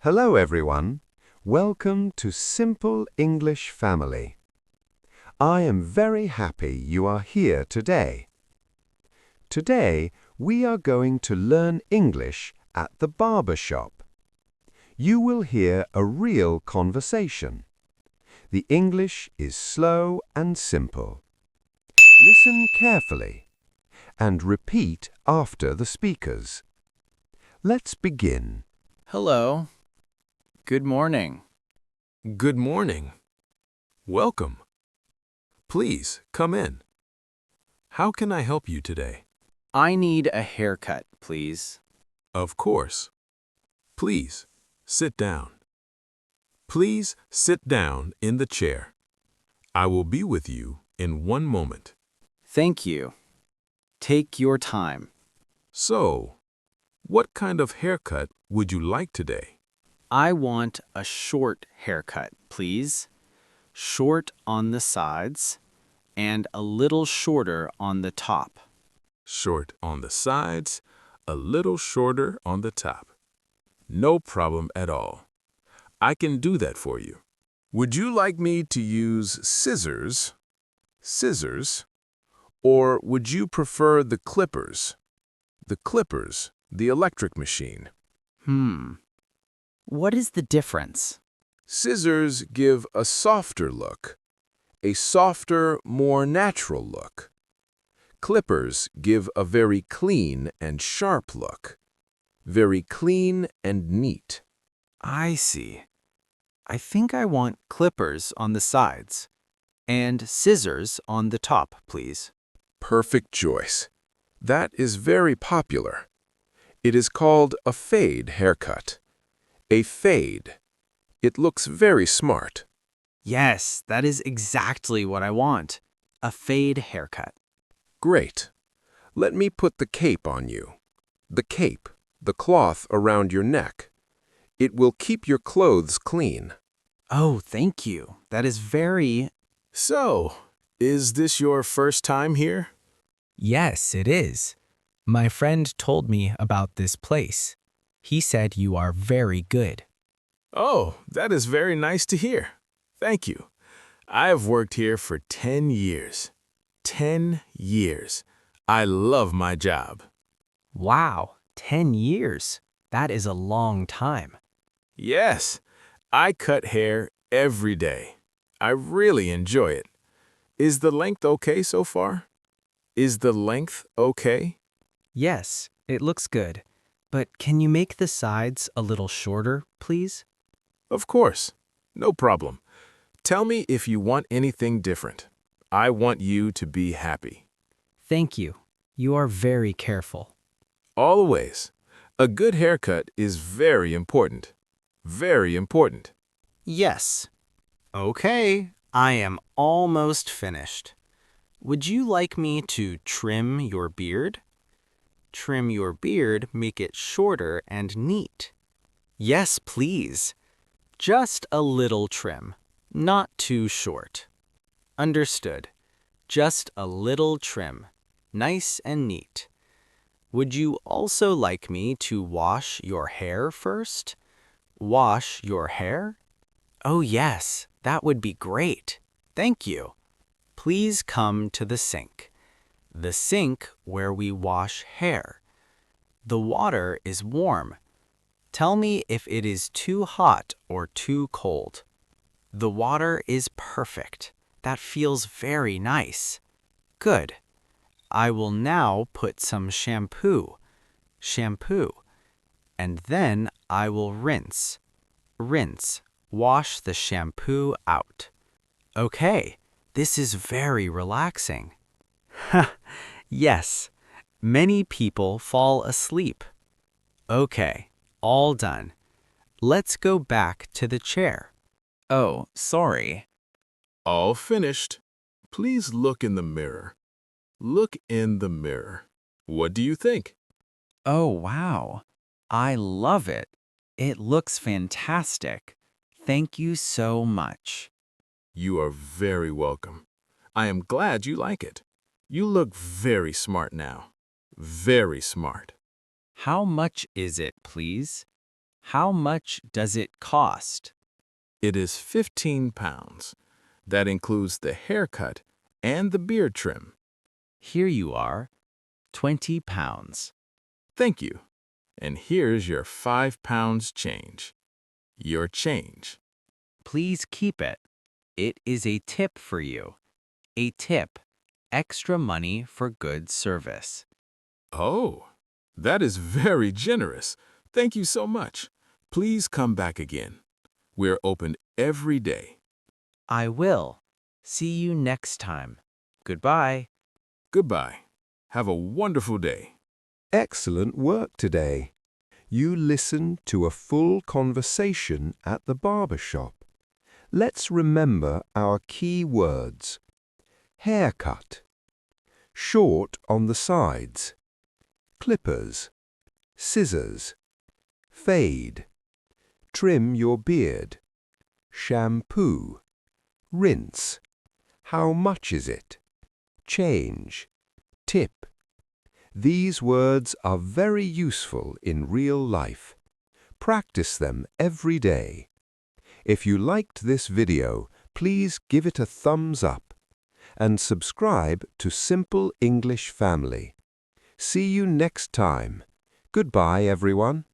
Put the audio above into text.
Hello everyone. Welcome to Simple English Family. I am very happy you are here today. Today we are going to learn English at the barber shop. You will hear a real conversation. The English is slow and simple. Listen carefully and repeat after the speakers. Let's begin. Hello. Good morning. Good morning. Welcome. Please come in. How can I help you today? I need a haircut, please. Of course. Please sit down. Please sit down in the chair. I will be with you in one moment. Thank you. Take your time. So, what kind of haircut would you like today? I want a short haircut, please. Short on the sides and a little shorter on the top. Short on the sides, a little shorter on the top. No problem at all. I can do that for you. Would you like me to use scissors? Scissors? Or would you prefer the clippers? The clippers, the electric machine. What is the difference? Scissors give a softer look, a softer, more natural look. Clippers give a very clean and sharp look, very clean and neat. I see. I think I want clippers on the sides and scissors on the top, please. Perfect choice. That is very popular. It is called a fade haircut. A fade. It looks very smart. Yes, that is exactly what I want. A fade haircut. Great. Let me put the cape on you. The cape, the cloth around your neck. It will keep your clothes clean. Oh, thank you. That is very... So, is this your first time here? Yes, it is. My friend told me about this place. He said you are very good. Oh, that is very nice to hear. Thank you. I have worked here for 10 years. 10 years. I love my job. Wow, 10 years. That is a long time. Yes, I cut hair every day. I really enjoy it. Is the length okay so far? Is the length okay? Yes, it looks good. But can you make the sides a little shorter, please? Of course. No problem. Tell me if you want anything different. I want you to be happy. Thank you. You are very careful. Always. A good haircut is very important. Very important. Yes. Okay, I am almost finished. Would you like me to trim your beard? Trim your beard, make it shorter and neat. Yes, please. Just a little trim, not too short. Understood. Just a little trim, nice and neat. Would you also like me to wash your hair first? Wash your hair? Oh yes, that would be great. Thank you. Please come to the sink. The sink where we wash hair. The water is warm. Tell me if it is too hot or too cold. The water is perfect. That feels very nice. Good. I will now put some shampoo. Shampoo. And then I will rinse. Rinse. Wash the shampoo out. Okay, this is very relaxing. Yes, many people fall asleep. Okay, all done. Let's go back to the chair. Oh, sorry. All finished. Please look in the mirror. Look in the mirror. What do you think? Oh, wow. I love it. It looks fantastic. Thank you so much. You are very welcome. I am glad you like it. You look very smart now. Very smart. How much is it, please? How much does it cost? It is 15 pounds. That includes the haircut and the beard trim. Here you are, 20 pounds. Thank you. And here's your 5 pounds change. Your change. Please keep it. It is a tip for you. A tip, extra money for good service. Oh, that is very generous. Thank you so much. Please come back again. We're open every day. I will. See you next time. Goodbye. Goodbye. Have a wonderful day. Excellent work today. You listened to a full conversation at the barber shop. Let's remember our key words. Haircut. Short on the sides. Clippers. Scissors. Fade. Trim your beard. Shampoo. Rinse. How much is it? Change. Tip. These words are very useful in real life. Practice them every day. If you liked this video, please give it a thumbs up and subscribe to Simple English Family. See you next time. Goodbye, everyone.